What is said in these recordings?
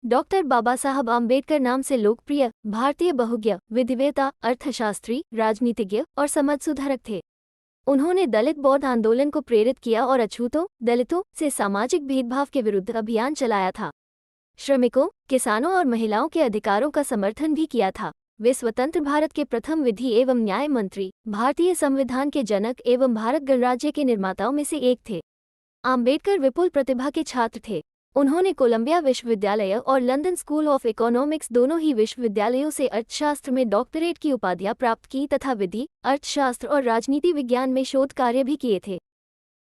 Doctor बाबा साहब आम्बेडकर नाम से लोकप्रिय भारतीय बहुज्ञ, विधिवेता, अर्थशास्त्री, राजनीतिज्ञ और समाज सुधारक थे। उन्होंने दलित बौद्ध आंदोलन को प्रेरित किया और अछूतों, दलितों से सामाजिक भेदभाव के विरुद्ध अभियान चलाया था। श्रमिकों, किसानों और महिलाओं के अधिकारों का समर्थन भी किया था। वे स्वतंत्र भारत के प्रथम विधि एवं न्याय मंत्री, भारतीय संविधान के जनक एवं भारत गणराज्य के निर्माताओं में से एक थे। आम्बेडकर विपुल प्रतिभा के छात्र थे। उन्होंने कोलंबिया विश्वविद्यालय और लंदन स्कूल ऑफ इकोनॉमिक्स दोनों ही विश्वविद्यालयों से अर्थशास्त्र में डॉक्टरेट की उपाधियां प्राप्त की तथा विधि, अर्थशास्त्र और राजनीति विज्ञान में शोध कार्य भी किए थे।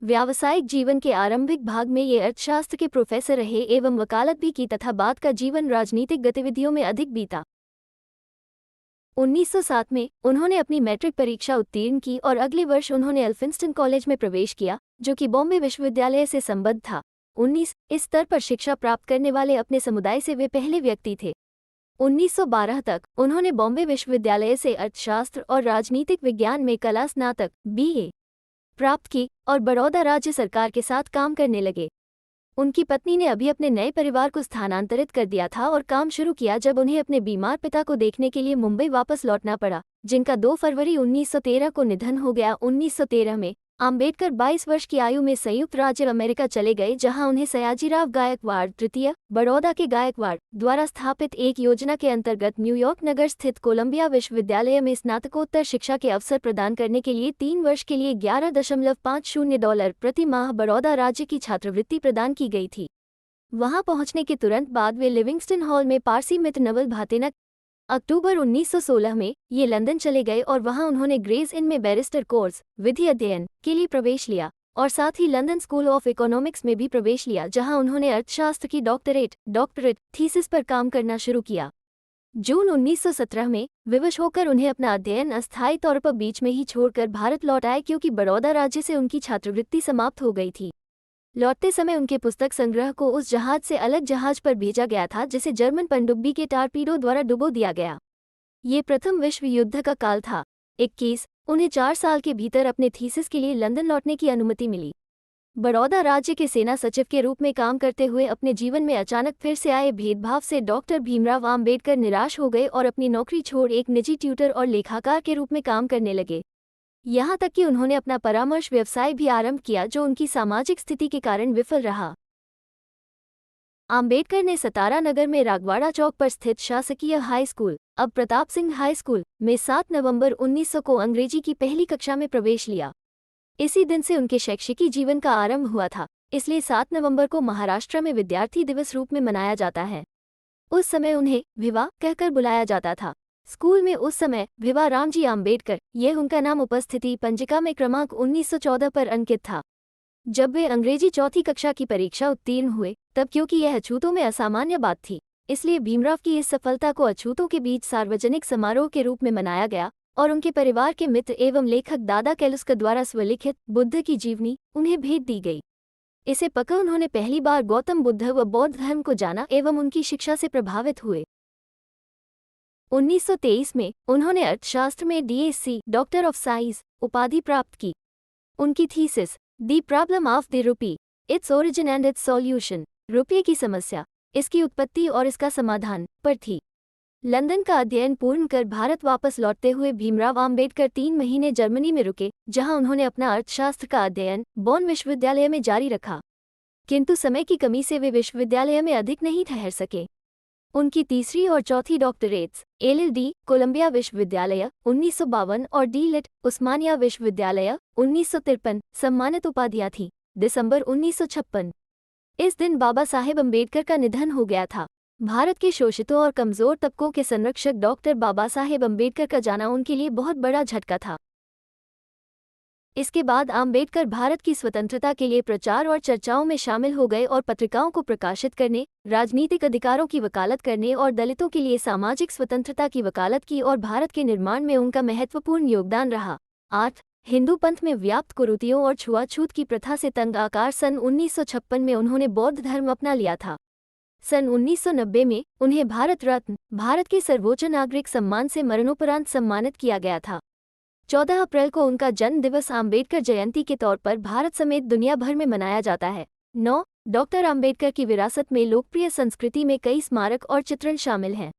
व्यावसायिक जीवन के आरंभिक भाग में ये अर्थशास्त्र के प्रोफेसर रहे एवं वकालत भी की तथा बाद का जीवन राजनीतिक गतिविधियों में अधिक बीता। 1907 में उन्होंने अपनी मैट्रिक परीक्षा उत्तीर्ण की और अगले वर्ष उन्होंने एल्फिंस्टन कॉलेज में प्रवेश किया, जो कि बॉम्बे विश्वविद्यालय से संबद्ध था। इस स्तर पर शिक्षा प्राप्त करने वाले अपने समुदाय से वे पहले व्यक्ति थे। 1912 तक उन्होंने बॉम्बे विश्वविद्यालय से अर्थशास्त्र और राजनीतिक विज्ञान में कला स्नातक BA प्राप्त की और बड़ौदा राज्य सरकार के साथ काम करने लगे। उनकी पत्नी ने अभी अपने नए परिवार को स्थानांतरित कर दिया था और काम शुरू किया जब उन्हें अपने बीमार पिता को देखने के लिए मुंबई वापस लौटना पड़ा, जिनका 2 फरवरी 1913 को निधन हो गया। 1913 में आम्बेडकर 22 वर्ष की आयु में संयुक्त राज्य अमेरिका चले गए, जहां उन्हें सयाजीराव गायकवाड़ तृतीय, बड़ौदा के गायकवाड़ द्वारा स्थापित एक योजना के अंतर्गत न्यूयॉर्क नगर स्थित कोलंबिया विश्वविद्यालय में स्नातकोत्तर शिक्षा के अवसर प्रदान करने के लिए 3 वर्ष के लिए $11.50 प्रति माह बड़ौदा राज्य की छात्रवृत्ति प्रदान की गई थी। वहां पहुंचने के तुरंत बाद वे लिविंगस्टन हॉल में पारसी मित्र नवल भातेना। अक्टूबर 1916 में ये लंदन चले गए और वहां उन्होंने ग्रेज इन में बैरिस्टर कोर्स विधि अध्ययन के लिए प्रवेश लिया और साथ ही लंदन स्कूल ऑफ इकोनॉमिक्स में भी प्रवेश लिया, जहां उन्होंने अर्थशास्त्र की डॉक्टरेट थीसिस पर काम करना शुरू किया। जून 1917 में विवश होकर उन्हें अपना अध्ययन अस्थायी तौर पर बीच में ही छोड़कर भारत लौट आए, क्योंकि बड़ौदा राज्य से उनकी छात्रवृत्ति समाप्त हो गई थी। लौटते समय उनके पुस्तक संग्रह को उस जहाज से अलग जहाज पर भेजा गया था जिसे जर्मन पनडुब्बी के टारपीडो द्वारा डुबो दिया गया। ये प्रथम विश्व युद्ध का काल था। 21 उन्हें 4 साल के भीतर अपने थीसिस के लिए लंदन लौटने की अनुमति मिली। बड़ौदा राज्य के सेना सचिव के रूप में काम करते हुए अपने जीवन में अचानक फिर से आए भेदभाव से डॉक्टर भीमराव आम्बेडकर निराश हो गए और अपनी नौकरी छोड़ एक निजी ट्यूटर और लेखाकार के रूप में काम करने लगे। यहाँ तक कि उन्होंने अपना परामर्श व्यवसाय भी आरंभ किया, जो उनकी सामाजिक स्थिति के कारण विफल रहा। आम्बेडकर ने सतारा नगर में रागवाड़ा चौक पर स्थित शासकीय हाई स्कूल, अब प्रताप सिंह हाई स्कूल, में 7 नवंबर 1900 को अंग्रेजी की पहली कक्षा में प्रवेश लिया। इसी दिन से उनके शैक्षिकी जीवन का आरंभ हुआ था, इसलिए 7 नवंबर को महाराष्ट्र में विद्यार्थी दिवस रूप में मनाया जाता है। उस समय उन्हें भिवा कहकर बुलाया जाता था। स्कूल में उस समय भिवा रामजी आम्बेडकर, यह उनका नाम उपस्थिति पंजिका में क्रमांक 1914 पर अंकित था। जब वे अंग्रेजी चौथी कक्षा की परीक्षा उत्तीर्ण हुए, तब क्योंकि यह अछूतों में असामान्य बात थी, इसलिए भीमराव की इस सफलता को अछूतों के बीच सार्वजनिक समारोह के रूप में मनाया गया और उनके परिवार के मित्र एवं लेखक दादा केलुस्कर द्वारा स्वलिखित बुद्ध की जीवनी उन्हें भेंट दी गई। इसे पकड़ उन्होंने पहली बार गौतम बुद्ध व बौद्ध धर्म को जाना एवं उनकी शिक्षा से प्रभावित हुए। 1923 में उन्होंने अर्थशास्त्र में DSc डॉक्टर ऑफ साइंस उपाधि प्राप्त की। उनकी thesis the problem of the rupee, its origin and it's solution, रुपये की समस्या, इसकी उत्पत्ति और इसका समाधान पर थी। लंदन का अध्ययन पूर्ण कर भारत वापस लौटते हुए भीमराव आम्बेडकर 3 महीने जर्मनी में रुके, जहां उन्होंने अपना अर्थशास्त्र का अध्ययन बॉन विश्वविद्यालय में जारी रखा, किंतु समय की कमी से वे विश्वविद्यालय में अधिक नहीं ठहर सके। उनकी तीसरी और चौथी डॉक्टरेट्स LLD कोलंबिया विश्वविद्यालय 1952 और D.Litt उस्मानिया विश्वविद्यालय 1953 सम्मानित उपाधियां थीं। दिसंबर 1956 इस दिन बाबा साहेब अम्बेडकर का निधन हो गया था। भारत के शोषितों और कमजोर तबकों के संरक्षक डॉक्टर बाबा साहेब अम्बेडकर का जाना उनके लिए बहुत बड़ा झटका था। इसके बाद आम्बेडकर भारत की स्वतंत्रता के लिए प्रचार और चर्चाओं में शामिल हो गए और पत्रिकाओं को प्रकाशित करने, राजनीतिक अधिकारों की वकालत करने और दलितों के लिए सामाजिक स्वतंत्रता की वकालत की और भारत के निर्माण में उनका महत्वपूर्ण योगदान रहा। 8 हिंदू पंथ में व्याप्त कुरीतियों और छुआछूत की प्रथा से तंग आकर सन 1956 में उन्होंने बौद्ध धर्म अपना लिया था। सन 1990 में उन्हें भारत रत्न, भारत के सर्वोच्च नागरिक सम्मान से मरणोपरांत सम्मानित किया गया था। 14 अप्रैल को उनका जन्म दिवस आम्बेडकर जयंती के तौर पर भारत समेत दुनिया भर में मनाया जाता है। 9 डॉक्टर अंबेडकर की विरासत में लोकप्रिय संस्कृति में कई स्मारक और चित्रण शामिल हैं।